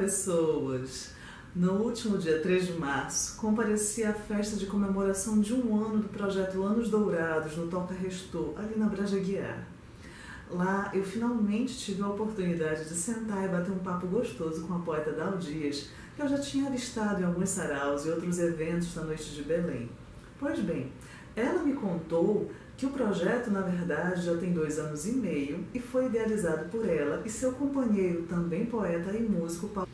pessoas! No último dia 3 de março, compareci à festa de comemoração de 1 ano do projeto Anos Dourados, no Toca Restou, ali na Breja Guiar. Lá, eu finalmente tive a oportunidade de sentar e bater um papo gostoso com a poeta Dal Dias, que eu já tinha avistado em alguns saraus e outros eventos da noite de Belém. Pois bem, ela me contou que o projeto, na verdade, já tem 2 anos e meio e foi idealizado por ela e seu companheiro, também poeta e músico, Paulo.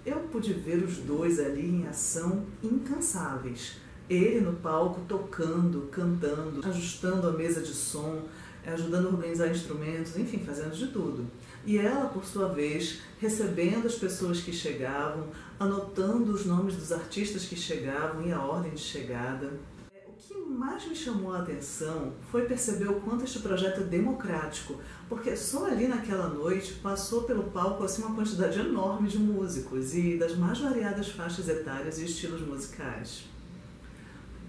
Eu pude ver os dois ali em ação incansáveis. Ele no palco tocando, cantando, ajustando a mesa de som, ajudando a organizar instrumentos, enfim, fazendo de tudo. E ela, por sua vez, recebendo as pessoas que chegavam, anotando os nomes dos artistas que chegavam e a ordem de chegada. O que mais me chamou a atenção foi perceber o quanto este projeto é democrático, porque só ali naquela noite passou pelo palco assim, uma quantidade enorme de músicos e das mais variadas faixas etárias e estilos musicais.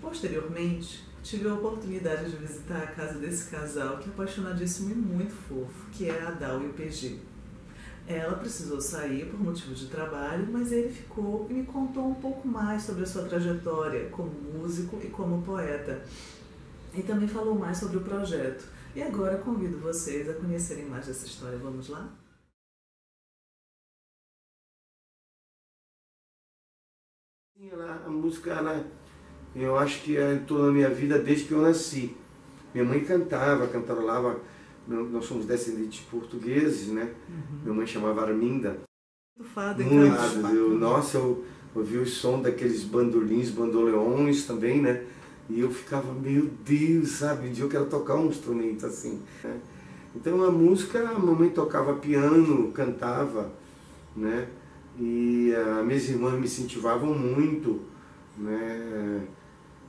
Posteriormente, tive a oportunidade de visitar a casa desse casal, que é apaixonadíssimo e muito fofo, que é a Dal e o PG. Ela precisou sair por motivo de trabalho, mas ele ficou e me contou um pouco mais sobre a sua trajetória como músico e como poeta. E também falou mais sobre o projeto. E agora convido vocês a conhecerem mais dessa história. Vamos lá? A música, eu acho que entrou na minha vida desde que eu nasci. Minha mãe cantava, cantarolava. Nós somos descendentes portugueses, né? Minha mãe chamava Arminda. Nossa, eu ouvi o som daqueles bandolins, bandoleões também, né? E eu ficava, meu Deus, sabe? Um dia eu quero tocar um instrumento assim, né? Então a música, a mamãe tocava piano, cantava, né? E as minhas irmãs me incentivavam muito, né?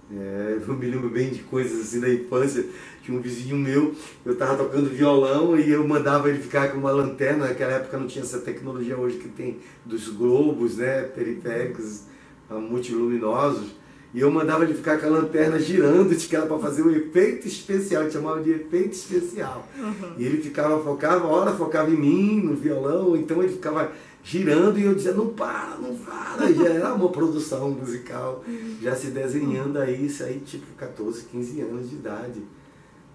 Eu me lembro bem de coisas assim da infância. Tinha um vizinho meu, eu estava tocando violão e eu mandava ele ficar com uma lanterna. Naquela época não tinha essa tecnologia hoje que tem dos globos, né, periféricos, multiluminosos. E eu mandava ele ficar com a lanterna girando, que era para fazer um efeito especial, eu chamava de efeito especial. E ele focava em mim, no violão, então ele ficava girando e eu dizia, não para, não para. Já era uma produção musical, já se desenhando aí, isso aí tipo 14, 15 anos de idade.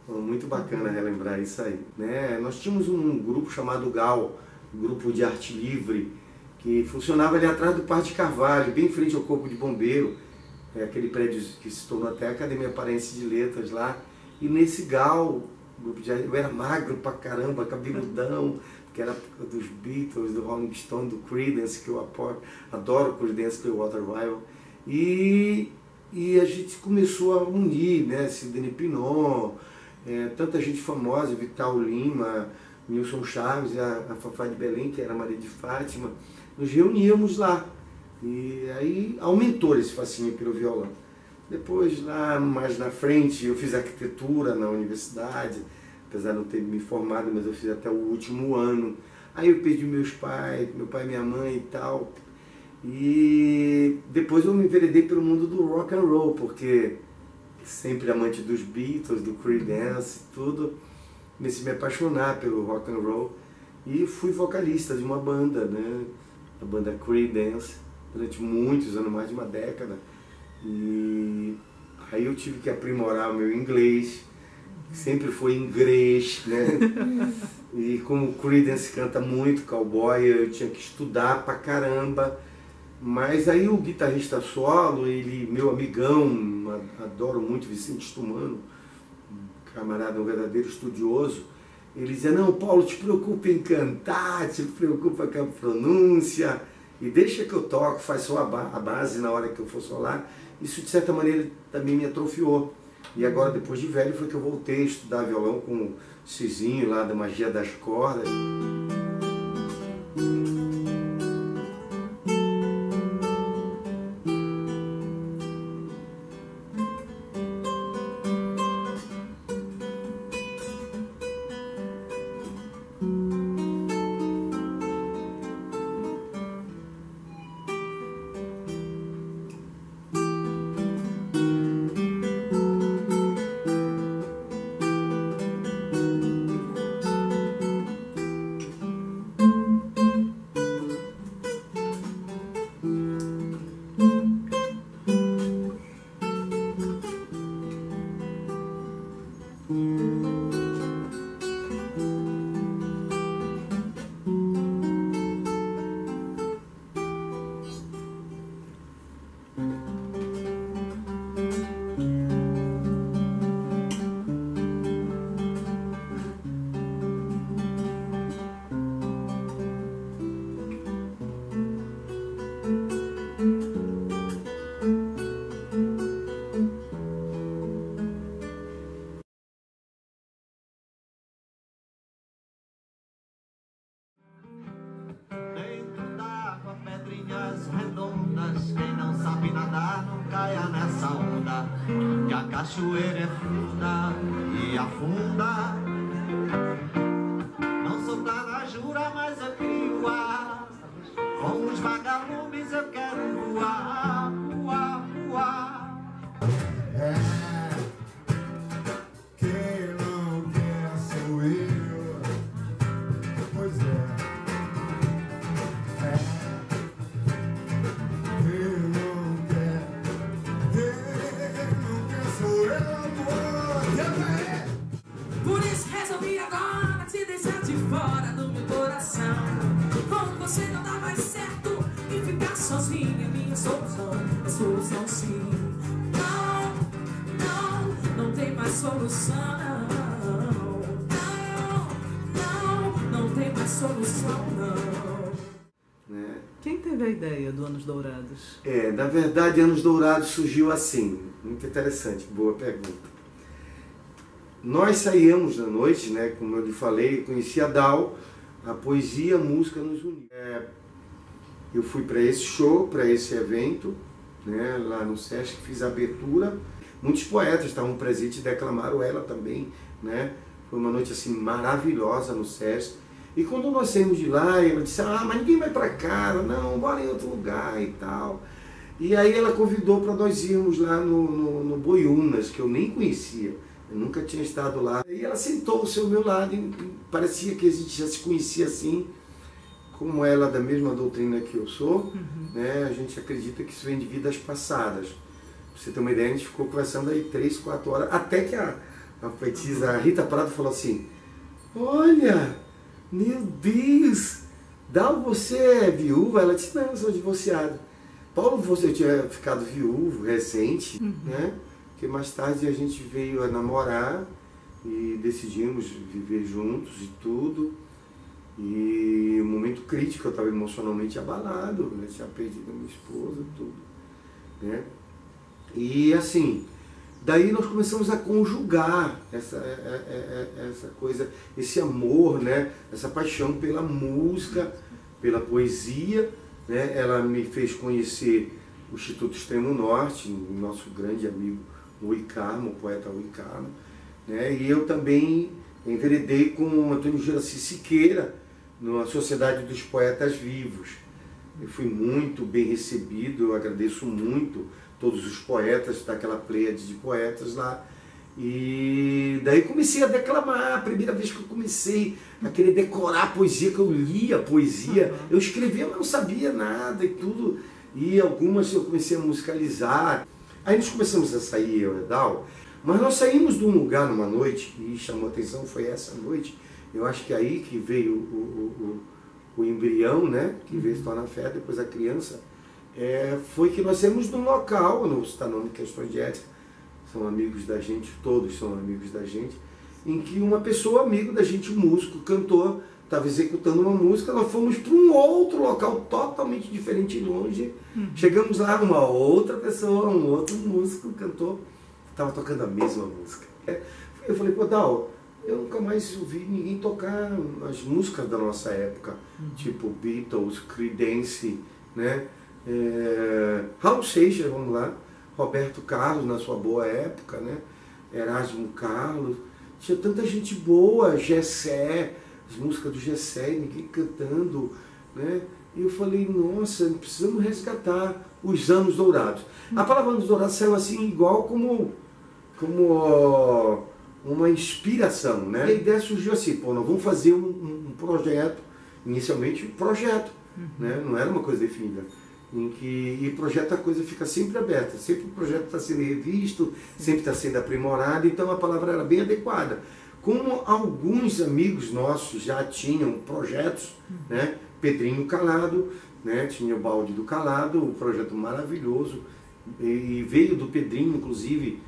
Muito bacana relembrar isso aí, né? Nós tínhamos um grupo chamado GAL, Grupo de Arte Livre, que funcionava ali atrás do Parque de Carvalho, bem em frente ao Corpo de Bombeiro, aquele prédio que se tornou até a Academia Paraense de Letras lá. E nesse GAL, eu era magro pra caramba, cabeludão, que era dos Beatles, do Rolling Stone, do Creedence, que eu adoro Creedence Clearwater Revival. E a gente começou a unir, né? Sidney Pinot, tanta gente famosa, Vital Lima, Nilson Chaves, a Fafá de Belém, que era Maria de Fátima. Nos reuníamos lá. E aí aumentou esse fascínio pelo violão. Depois, lá mais na frente, eu fiz arquitetura na universidade, apesar de não ter me formado, mas eu fiz até o último ano. Aí eu perdi meu pai e minha mãe e tal. E depois eu me enveredei pelo mundo do rock and roll, porque sempre amante dos Beatles, do Creedence e tudo, comecei a me apaixonar pelo rock and roll. E fui vocalista de uma banda, né? A banda Creedence, durante muitos anos, mais de uma década. E aí eu tive que aprimorar o meu inglês, sempre foi inglês, né? E como o Creedence canta muito cowboy, eu tinha que estudar pra caramba. Mas aí o guitarrista solo, ele, meu amigão, adoro muito, Vicente Stumano, um camarada, um verdadeiro estudioso, ele dizia, não, Paulo, te preocupa em cantar, te preocupa com a pronúncia, e deixa que eu toco, faz só a base na hora que eu for solar. Isso, de certa maneira, também me atrofiou. E agora, depois de velho, foi que eu voltei a estudar violão com o Cizinho lá da Magia das Cordas. praia nessa onda, que a cachoeira é funda e afunda. Não sou jura, mas eu crio ar. Com os vagalumes eu quero voar, voar, voar. Quem não quer sou eu. Pois é. Quem não quer sou eu, amor. Por isso resolvi agora te deixar de fora do meu coração. Com você não dá mais certo e ficar sozinha é minha solução. É solução sim. Não tem mais solução. Não tem mais solução, não. Né? Quem teve a ideia do Anos Dourados? Na verdade, Anos Dourados surgiu assim. Muito interessante, boa pergunta. Nós saíamos na noite, né, como eu lhe falei, conheci a Dal, a poesia, a música nos uniu. Eu fui para esse show, para esse evento, né, lá no Sesc, fiz a abertura. Muitos poetas estavam presentes e declamaram ela também, né? Foi uma noite assim maravilhosa no Sesc. E quando nós saímos de lá, ela disse, mas ninguém vai para cá, não, bora em outro lugar e tal. E aí ela convidou para nós irmos lá no Boiúnas, que eu nem conhecia. Eu nunca tinha estado lá. E ela sentou-se ao meu lado e parecia que a gente já se conhecia assim, como ela da mesma doutrina que eu sou, né? A gente acredita que isso vem de vidas passadas. Pra você ter uma ideia, a gente ficou conversando aí 3, 4 horas, até que a poetisa a Rita Prado falou assim, olha, meu Deus, Dal, você é viúva? Ela disse, não, eu sou divorciada. Paulo, você tinha ficado viúvo recente, né? Porque mais tarde a gente veio a namorar e decidimos viver juntos e tudo. E um momento crítico, eu estava emocionalmente abalado, né? Tinha perdido a minha esposa e tudo, né? E assim, daí nós começamos a conjugar essa coisa, esse amor, né? Essa paixão pela música, pela poesia, né? Ela me fez conhecer o Instituto Extremo Norte, o nosso grande amigo Rui Carmo, o poeta Rui Carmo, né? E eu também enveredei com o Antônio Juraci Siqueira, na Sociedade dos Poetas Vivos. Eu fui muito bem recebido, eu agradeço muito todos os poetas, daquela pleiade de poetas lá. E daí comecei a declamar, a primeira vez que eu comecei a querer decorar a poesia, que eu lia a poesia, eu escrevia, mas não sabia nada e tudo. E algumas eu comecei a musicalizar. Aí nós começamos a sair, eu e a Dal, mas nós saímos de um lugar numa noite, e chamou a atenção, foi essa noite, eu acho que aí que veio o embrião, né, que veio se tornar fé, depois a criança, foi que nós saímos de um local, não vou citar nome, questões de ética, são amigos da gente, todos são amigos da gente, em que uma pessoa, amigo da gente, músico, cantor, estava executando uma música, nós fomos para um outro local totalmente diferente e longe, chegamos lá, uma outra pessoa, um outro músico, cantor, estava tocando a mesma música. Eu falei, pô, Dal, eu nunca mais ouvi ninguém tocar as músicas da nossa época, tipo Beatles, Creedence, né? Raul Seixas, vamos lá, Roberto Carlos na sua boa época, né? Erasmo Carlos, tinha tanta gente boa, Gessé, as músicas do Gessé, ninguém cantando, né? E eu falei, nossa, precisamos resgatar os Anos Dourados. A palavra Anos Dourados saiu assim igual como uma inspiração, né? A ideia surgiu assim, pô, nós vamos fazer um projeto, inicialmente um projeto, né? Não era uma coisa definida. E projeto, a coisa fica sempre aberta, sempre o projeto está sendo revisto, sempre está sendo aprimorado, então a palavra era bem adequada. Como alguns amigos nossos já tinham projetos, né? Pedrinho Calado, né? Tinha o Balde do Calado, um projeto maravilhoso, e veio do Pedrinho, inclusive,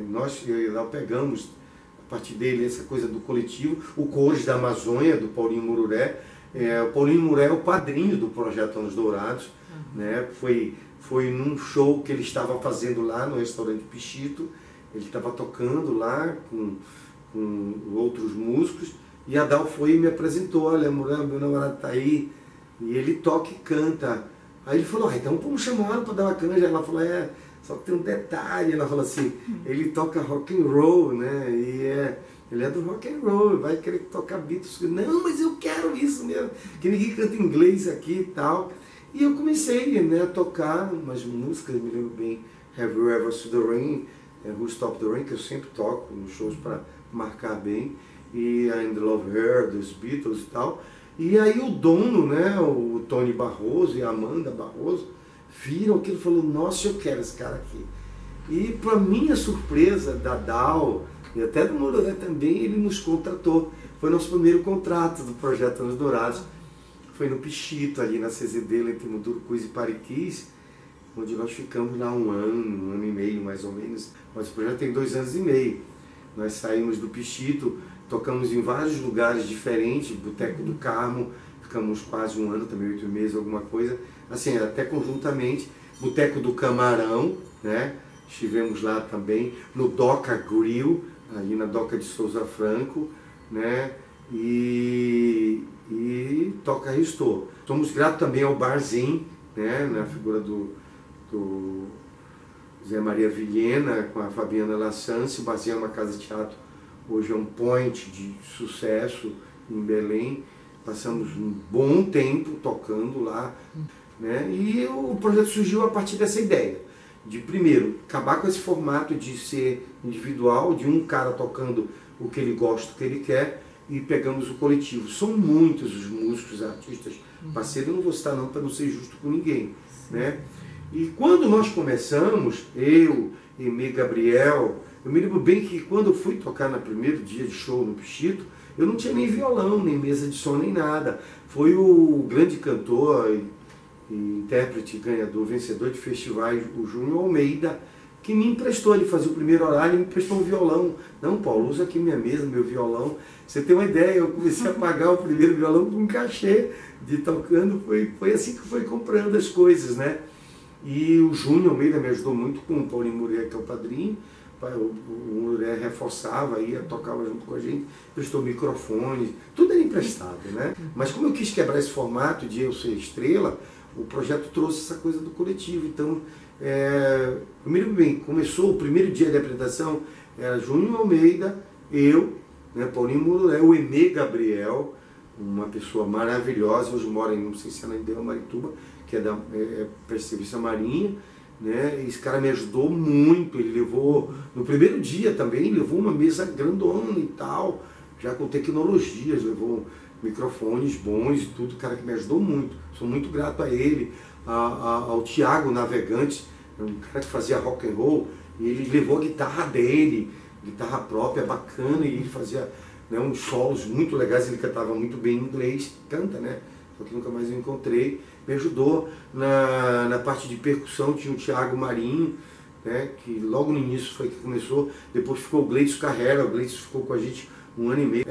nós pegamos a partir dele essa coisa do coletivo, o Cores da Amazônia, do Paulinho Mururé. O Paulinho Mururé é o padrinho do projeto Anos Dourados, né? Foi num show que ele estava fazendo lá no restaurante Pichito, ele estava tocando lá com outros músicos, e a Dal foi e me apresentou, olha, Mururé, meu namorado está aí, e ele toca e canta Aí ele falou, então vamos chamar ela para dar uma canja. Ela falou, só que tem um detalhe. Ela falou assim, ele toca rock and roll, né? Ele é do rock and roll, vai querer tocar Beatles. Não, mas eu quero isso mesmo, que ninguém canta inglês aqui e tal. E eu comecei, né, a tocar umas músicas, me lembro bem, Have You Ever Seen the Rain, Who Stopped the Rain, que eu sempre toco nos shows para marcar bem, e I Love Her, dos Beatles e tal. E aí o dono, né, o Tony Barroso e a Amanda Barroso, viram aquilo e falaram, nossa, eu quero esse cara aqui. E para minha surpresa, da Dal, e até do Mururé também, ele nos contratou. Foi nosso primeiro contrato do Projeto Anos Dourados. Foi no Pichito, ali na CZD, entre Mundurucus e Pariquis, onde nós ficamos lá um ano e meio mais ou menos. Mas o projeto tem 2 anos e meio. Nós saímos do Pichito, tocamos em vários lugares diferentes, Boteco do Carmo, ficamos quase um ano, também 8 meses, alguma coisa. Assim, até conjuntamente, Boteco do Camarão, né? Estivemos lá também, no Doca Grill, ali na Doca de Souza Franco, né? E Toca Restô. Somos gratos também ao Barzinho, né? Na figura do Zé Maria Vilhena, com a Fabiana Lassance. O Barzinho é uma casa de teatro, hoje é um point de sucesso em Belém. Passamos um bom tempo tocando lá, né? E o projeto surgiu a partir dessa ideia. De, primeiro, acabar com esse formato de ser individual, de um cara tocando o que ele gosta, o que ele quer, e pegamos o coletivo. São muitos os músicos, artistas parceiros, eu não vou citar não, para não ser justo com ninguém, né? E quando nós começamos, eu, Emê Gabriel, eu me lembro bem que quando eu fui tocar no primeiro dia de show no Pichito, eu não tinha nem violão, nem mesa de som, nem nada. Foi o grande cantor e intérprete, ganhador, vencedor de festivais, o Júnior Almeida, que me emprestou. Ele fazia o primeiro horário e me emprestou um violão. Não, Paulo, usa aqui minha mesa, meu violão. Você tem uma ideia, eu comecei a pagar o primeiro violão com um cachê de tocando. Foi assim que foi comprando as coisas, né? E o Júnior Almeida me ajudou muito com o Paulinho Muriel, que é o padrinho. O Muriel reforçava, tocava junto com a gente, prestou microfones, tudo era emprestado, né? Mas como eu quis quebrar esse formato de eu ser estrela, o projeto trouxe essa coisa do coletivo. Então, eu me lembro bem, começou o primeiro dia de apresentação, era Júnior Almeida, eu, né, Paulinho Muriel, o Emê Gabriel, uma pessoa maravilhosa, hoje mora em, não sei se ela ainda é Marituba, que é da Serviço Marinha, né? Esse cara me ajudou muito. Ele levou, no primeiro dia também, levou uma mesa grandona e tal, já com tecnologias, levou microfones bons e tudo, cara que me ajudou muito. Sou muito grato a ele, ao Tiago Navegantes, um cara que fazia rock and roll, e ele levou a guitarra dele, guitarra própria, bacana, e ele fazia, né, uns solos muito legais. Ele cantava muito bem em inglês, canta, né? Só que nunca mais eu encontrei. Me ajudou na parte de percussão, tinha o Thiago Marinho, né, que logo no início foi que começou, depois ficou o Gleitson Carrera, o Gleitson ficou com a gente um ano e meio.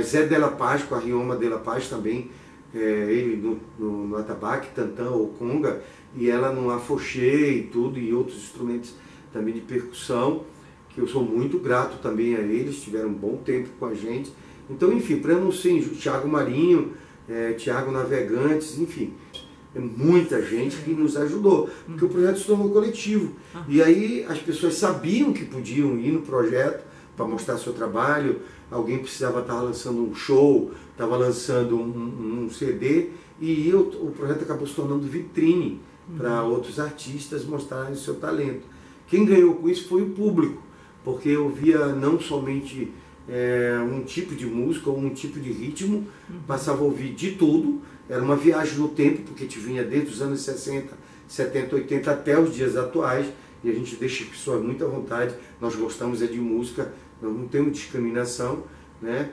Zé Della Paz, com a Rioma Della Paz também, ele no atabaque, tantã ou conga, e ela no afoxê e tudo, e outros instrumentos também de percussão, que eu sou muito grato também a eles, tiveram um bom tempo com a gente. Então, enfim, para não ser injusto, Thiago Marinho, Thiago Navegantes, enfim, muita gente que nos ajudou, porque o projeto se tornou coletivo. E aí as pessoas sabiam que podiam ir no projeto para mostrar seu trabalho. Alguém precisava estar lançando um show, estava lançando um CD, e o projeto acabou se tornando vitrine para outros artistas mostrarem o seu talento. Quem ganhou com isso foi o público, porque eu via não somente um tipo de música ou um tipo de ritmo, passava a ouvir de tudo. Era uma viagem no tempo, porque te vinha desde os anos 60, 70, 80 até os dias atuais, e a gente deixa as pessoas muito à vontade. Nós gostamos de música, nós não temos discriminação, né?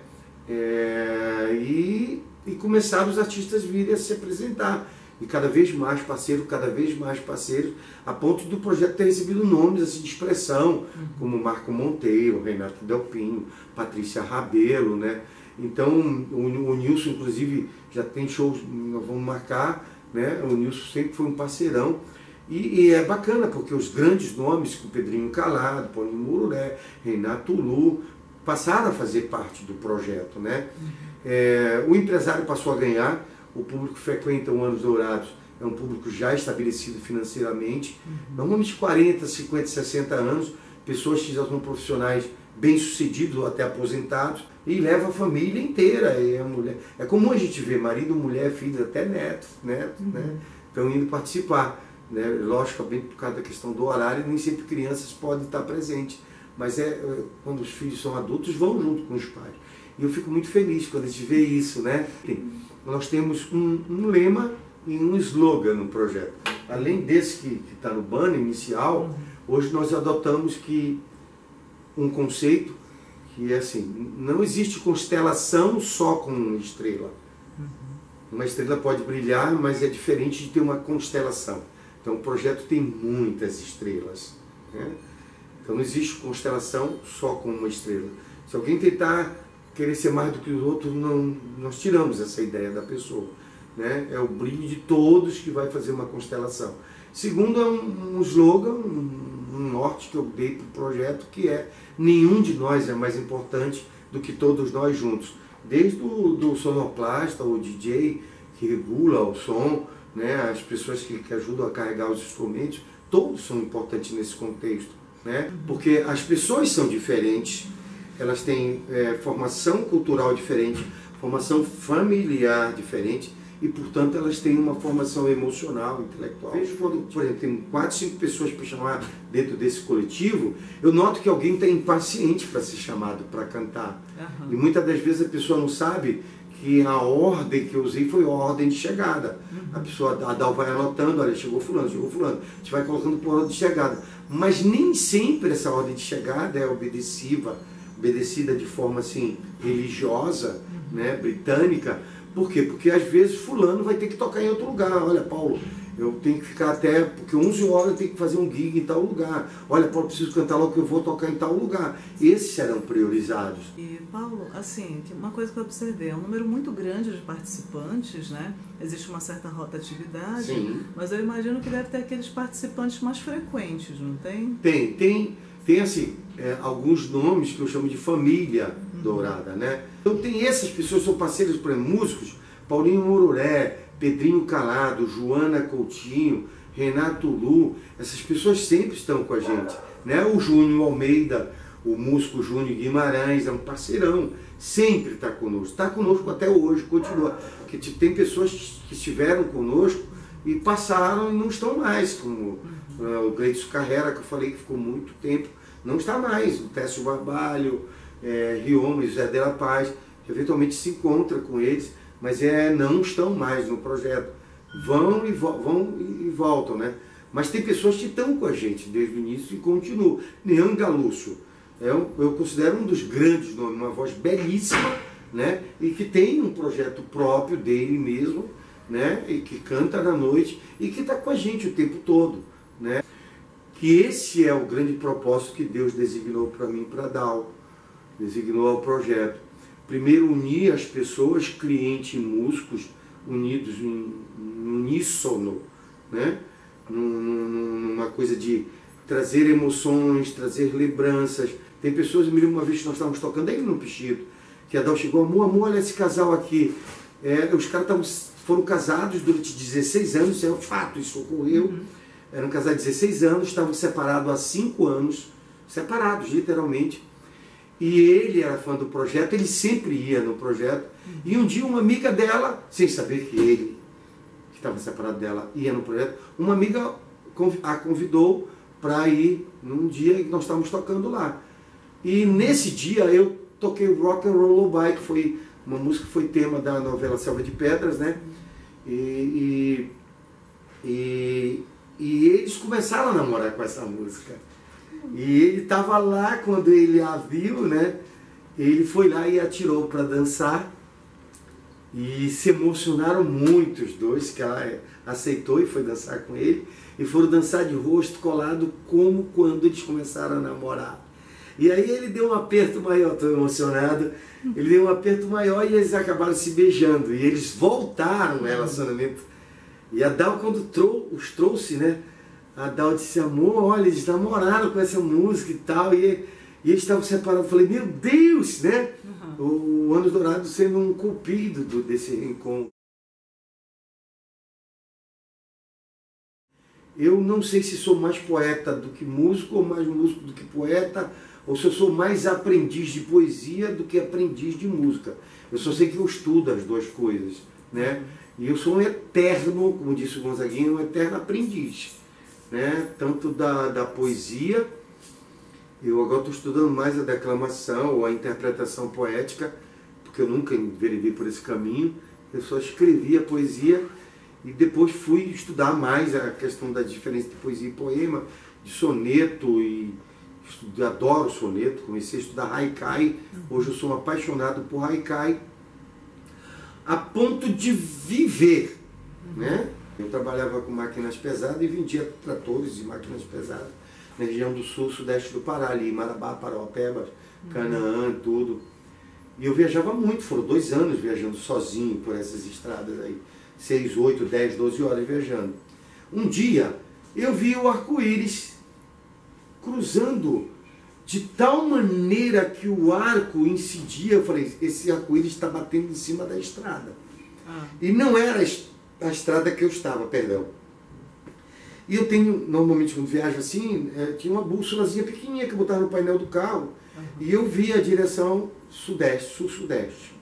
E começaram os artistas virem a se apresentar, e cada vez mais parceiros, a ponto do projeto ter recebido nomes assim, de expressão, como Marco Monteiro, Renato Delpinho, Patrícia Rabelo, né? Então o Nilson, inclusive, já tem shows, nós vamos marcar, né? O Nilson sempre foi um parceirão, e é bacana, porque os grandes nomes, como Pedrinho Calado, Paulinho Mururé, Renato Lu, passaram a fazer parte do projeto, né? O empresário passou a ganhar. O público que frequenta o Anos Dourados é é um público já estabelecido financeiramente, normalmente 40, 50, 60 anos, pessoas que já são profissionais bem-sucedidos ou até aposentados, e leva a família inteira. E a mulher, é comum a gente ver marido, mulher, filhos, até netos, né? Estão indo participar. Né? Logicamente, por causa da questão do horário, nem sempre crianças podem estar presentes, mas quando os filhos são adultos, vão junto com os pais. E eu fico muito feliz quando a gente vê isso, né? Nós temos um lema e um slogan no projeto. Além desse que está no banner inicial, hoje nós adotamos um conceito que é assim: não existe constelação só com uma estrela. Uma estrela pode brilhar, mas é diferente de ter uma constelação. Então o projeto tem muitas estrelas, né? Então não existe constelação só com uma estrela. Se alguém tentar querer ser mais do que os outros, nós tiramos essa ideia da pessoa, né? É o brilho de todos que vai fazer uma constelação. Segundo, é um slogan, um norte que eu dei para o projeto, que é: nenhum de nós é mais importante do que todos nós juntos. Desde do sonoplasta, o DJ que regula o som, né? As pessoas que ajudam a carregar os instrumentos, todos são importantes nesse contexto, né? Porque as pessoas são diferentes, elas têm formação cultural diferente, formação familiar diferente, e, portanto, elas têm uma formação emocional, intelectual. Vejo quando, por exemplo, tem 4, 5 pessoas para chamar dentro desse coletivo, eu noto que alguém está impaciente para ser chamado para cantar. E muitas das vezes a pessoa não sabe que a ordem que eu usei foi a ordem de chegada. A pessoa, a Dal vai anotando: olha, chegou fulano, a gente vai colocando por ordem de chegada. Mas nem sempre essa ordem de chegada é obedecida de forma assim religiosa, né, britânica. Por quê? Porque às vezes fulano vai ter que tocar em outro lugar. Olha, Paulo, eu tenho que ficar até, porque 11 horas eu tenho que fazer um gig em tal lugar. Olha, Paulo, preciso cantar logo que eu vou tocar em tal lugar. Esses serão priorizados. E, Paulo, assim, uma coisa que eu observei, é um número muito grande de participantes, né? Existe uma certa rotatividade, Sim. Mas eu imagino que deve ter aqueles participantes mais frequentes, não tem? Tem assim, alguns nomes que eu chamo de família dourada, né? Então tem essas pessoas, são parceiros, por exemplo, músicos: Paulinho Mororé, Pedrinho Calado, Joana Coutinho, Renato Lu. Essas pessoas sempre estão com a gente, né? O Júnior Almeida, o músico Júnior Guimarães, é um parceirão, sempre está conosco até hoje, continua. Porque tem pessoas que estiveram conosco e passaram e não estão mais, como o Gleidson Carrera, que eu falei que ficou muito tempo, não está mais. O Técio Barbalho, Rioma e José de la Paz, eventualmente se encontra com eles, mas não estão mais no projeto. Vão e voltam, né? Mas tem pessoas que estão com a gente desde o início e continuam. Nean Galúcio, eu considero um dos grandes nomes, uma voz belíssima, né? E que tem um projeto próprio dele mesmo, né? E que canta na noite e que está com a gente o tempo todo, né? Que esse é o grande propósito que Deus designou para mim, para Dal, designou ao projeto. Primeiro, unir as pessoas, clientes e músicos, unidos em uníssono, né? Numa coisa de trazer emoções, trazer lembranças. Tem pessoas, eu me lembro uma vez que nós estávamos tocando aí no Pichido, que a Dal chegou: amor, olha esse casal aqui. Os caras foram casados durante 16 anos, isso é um fato, isso ocorreu. Eram casados há 16 anos, estavam separados há 5 anos, separados literalmente. E ele era fã do projeto, ele sempre ia no projeto. E um dia uma amiga dela, sem saber que ele, que estava separado dela, ia no projeto, uma amiga a convidou para ir num dia que nós estávamos tocando lá. E nesse dia eu toquei o Rock and Roll Lullaby, que foi uma música que foi tema da novela Selva de Pedras, né? E eles começaram a namorar com essa música. E ele estava lá quando ele a viu, né? Ele foi lá e atirou para dançar. E se emocionaram muito os dois, que ela aceitou e foi dançar com ele. E foram dançar de rosto colado, como quando eles começaram a namorar. E aí ele deu um aperto maior, estou emocionado. Ele deu um aperto maior e eles acabaram se beijando. E eles voltaram no relacionamento. E a Dal, quando os trouxe, né? A Dal disse: amor, olha, eles namoraram com essa música e tal, e eles estavam separados. Eu falei: meu Deus, né? O Anos Dourados sendo um cupido desse encontro. eu não sei se sou mais poeta do que músico, ou mais músico do que poeta, ou se eu sou mais aprendiz de poesia do que aprendiz de música. Eu só sei que eu estudo as duas coisas, né? E eu sou um eterno, como disse o Gonzaguinha, um eterno aprendiz, né? Tanto da poesia, eu agora estou estudando mais a declamação ou a interpretação poética, porque eu nunca enveredei por esse caminho, eu só escrevi a poesia e depois fui estudar mais a questão da diferença de poesia e poema, de soneto, e adoro soneto, comecei a estudar haikai, hoje eu sou um apaixonado por haikai, a ponto de viver, né? Eu trabalhava com máquinas pesadas e vendia tratores e máquinas pesadas na região do sul, sudeste do Pará, ali, Marabá, Parauapebas, Canaã, tudo. E eu viajava muito, foram 2 anos viajando sozinho por essas estradas aí, 6, 8, 10, 12 horas viajando. Um dia eu vi o arco-íris cruzando de tal maneira que o arco incidia. Eu falei, esse arco-íris está batendo em cima da estrada. E não era a estrada que eu estava, perdão. E eu tenho, normalmente quando viajo assim, tinha uma bússolazinha pequenininha que eu botava no painel do carro, e eu via a direção sudeste, sul-sudeste.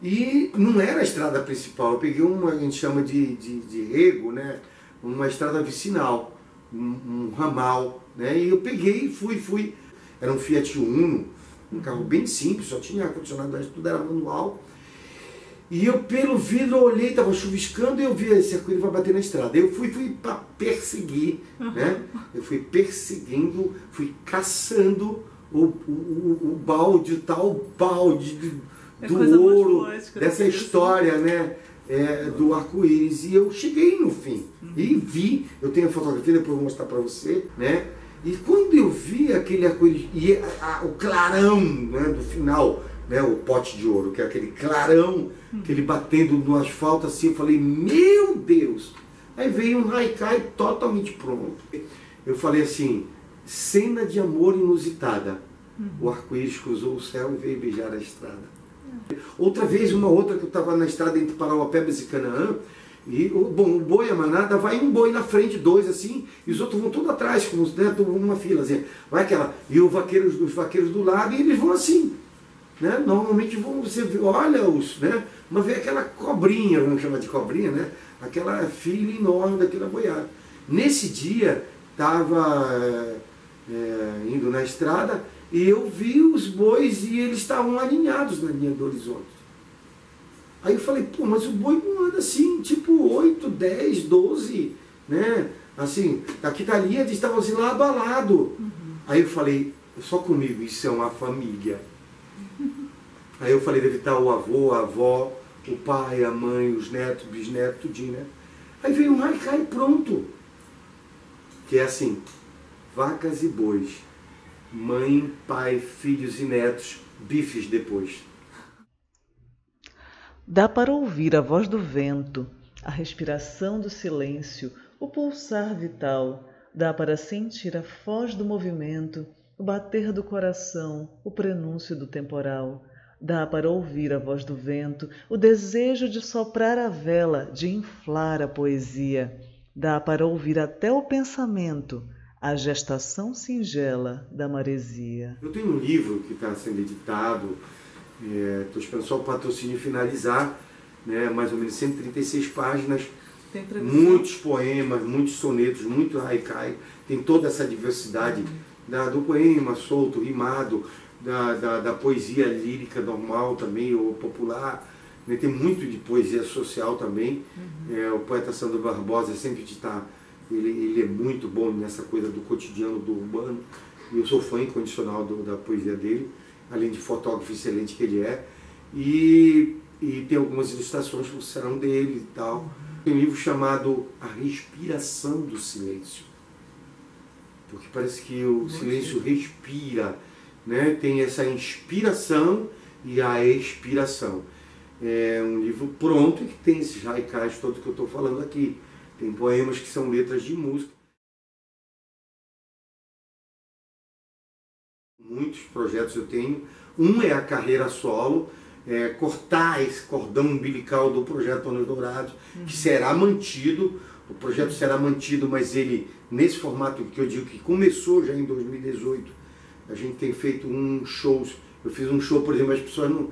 E não era a estrada principal, eu peguei uma, a gente chama de rego, né? Uma estrada vicinal, um ramal, né? E eu peguei e fui. Era um Fiat Uno, um carro bem simples, só tinha ar-condicionado, tudo era manual. E eu pelo vidro olhei, estava chuviscando e eu vi esse arco-íris vai bater na estrada. Eu fui para perseguir, né? Eu fui perseguindo, fui caçando o balde, o tal balde do ouro, dessa história, né? Do arco-íris. E eu cheguei no fim e vi, eu tenho a fotografia, depois eu vou mostrar para você, né? E quando eu vi aquele arco-íris e o clarão, né, do final, né, o pote de ouro, que é aquele clarão, que ele batendo no asfalto assim, eu falei, meu Deus! Aí veio um haikai totalmente pronto. Eu falei assim, cena de amor inusitada. O arco-íris cruzou o céu e veio beijar a estrada. Outra vez, uma outra que eu estava na estrada entre Parauapebas e Canaã, e o boi, a manada, vai um boi na frente, 2 assim, e os outros vão tudo atrás, como uma fila, assim, vai aquela, e os vaqueiros do lado, e eles vão assim, né? Normalmente você olha né? Mas vê aquela cobrinha, vamos chamar de cobrinha, né? Aquela fila enorme daquela boiada. Nesse dia, estava indo na estrada, e eu vi os bois e eles estavam alinhados na linha do horizonte. Aí eu falei, pô, mas o boi não anda assim, tipo 8, 10, 12, né? Assim, aqui tá a linha, eles estavam assim lado a lado. Aí eu falei, só comigo, isso é uma família. Aí eu falei, deve estar o avô, a avó, o pai, a mãe, os netos, bisnetos, tudinho, né? Aí veio um haikai pronto. Que é assim, vacas e bois, mãe, pai, filhos e netos, bifes depois. Dá para ouvir a voz do vento, a respiração do silêncio, o pulsar vital. Dá para sentir a foz do movimento, o bater do coração, o prenúncio do temporal. Dá para ouvir a voz do vento, o desejo de soprar a vela, de inflar a poesia. Dá para ouvir até o pensamento, a gestação singela da maresia. Eu tenho um livro que está sendo editado, estou esperando só o patrocínio finalizar, né, mais ou menos 136 páginas, muitos poemas, muitos sonetos, muito haikai, tem toda essa diversidade do poema solto, rimado, da poesia lírica normal também, ou popular, né, tem muito de poesia social também. O poeta Sandro Barbosa sempre está, ele é muito bom nessa coisa do cotidiano, do urbano, e eu sou fã incondicional da poesia dele, além de fotógrafo excelente que ele é, e tem algumas ilustrações que serão dele e tal. Tem um livro chamado A Respiração do Silêncio, porque parece que o silêncio respira, né? Tem essa inspiração e a expiração. É um livro pronto que tem esses haikais todos que eu estou falando aqui. Tem poemas que são letras de música. Muitos projetos eu tenho. Um é a carreira solo, cortar esse cordão umbilical do projeto Anos Dourados, que será mantido. o projeto será mantido, mas ele, nesse formato que eu digo que começou já em 2018, a gente tem feito uns shows. Eu fiz um show, por exemplo, as pessoas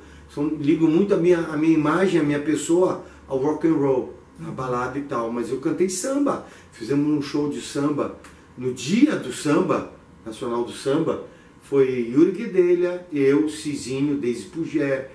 ligam muito a minha imagem, a minha pessoa ao rock and roll, a balada e tal, mas eu cantei samba. Fizemos um show de samba no dia do samba, nacional do samba. Foi Yuri Guedelha, eu, Cizinho, Deise Pugé,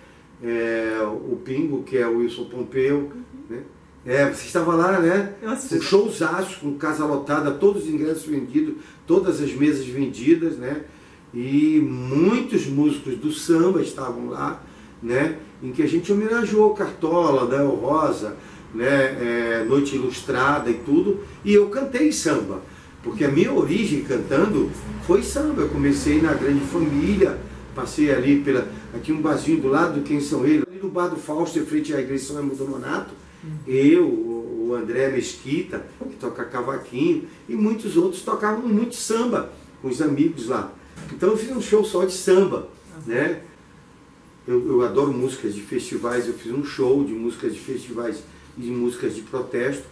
o Pingo, que é o Wilson Pompeu, né? Você estava lá, né? Um showzaço, com casa lotada, todos os ingressos vendidos, todas as mesas vendidas, né? E muitos músicos do samba estavam lá, né? Em que a gente homenageou Cartola, Dael Rosa, né? Noite Ilustrada e tudo, e eu cantei samba, porque a minha origem cantando foi samba. Eu comecei na Grande Família, passei ali aqui um barzinho do lado do Quem São Eles, ali no bar do Fausto, em frente à Igreja São Remo do Nonato. Eu, o André Mesquita, que toca cavaquinho, e muitos outros tocavam muito samba com os amigos lá. Então eu fiz um show só de samba, né? Eu adoro músicas de festivais, eu fiz um show de músicas de festivais e de músicas de protesto,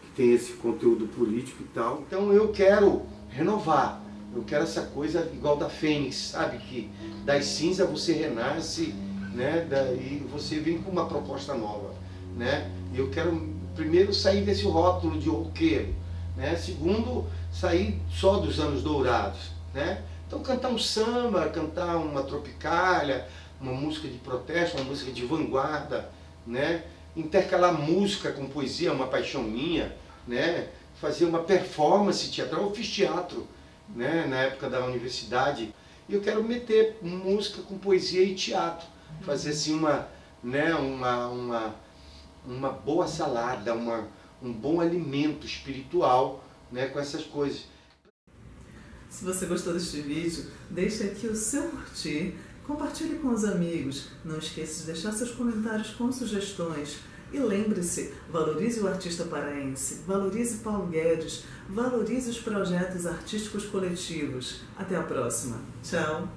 que tem esse conteúdo político e tal. Então eu quero renovar, eu quero essa coisa igual da Fênix, sabe? Que das cinzas você renasce, né? E você vem com uma proposta nova, né? E eu quero, primeiro, sair desse rótulo de roqueiro, né? Segundo, sair só dos anos dourados, né? Então cantar um samba, cantar uma tropicália, uma música de protesto, uma música de vanguarda, né? Intercalar música com poesia, uma paixão minha, né? Fazer uma performance teatral. Eu fiz teatro, né? Na época da universidade, e eu quero meter música com poesia e teatro, fazer assim uma boa salada, um bom alimento espiritual, né? Com essas coisas. Se você gostou deste vídeo, deixe aqui o seu curtir, compartilhe com os amigos, não esqueça de deixar seus comentários com sugestões e lembre-se, valorize o artista paraense, valorize Paulo Guedes, valorize os projetos artísticos coletivos. Até a próxima. Tchau!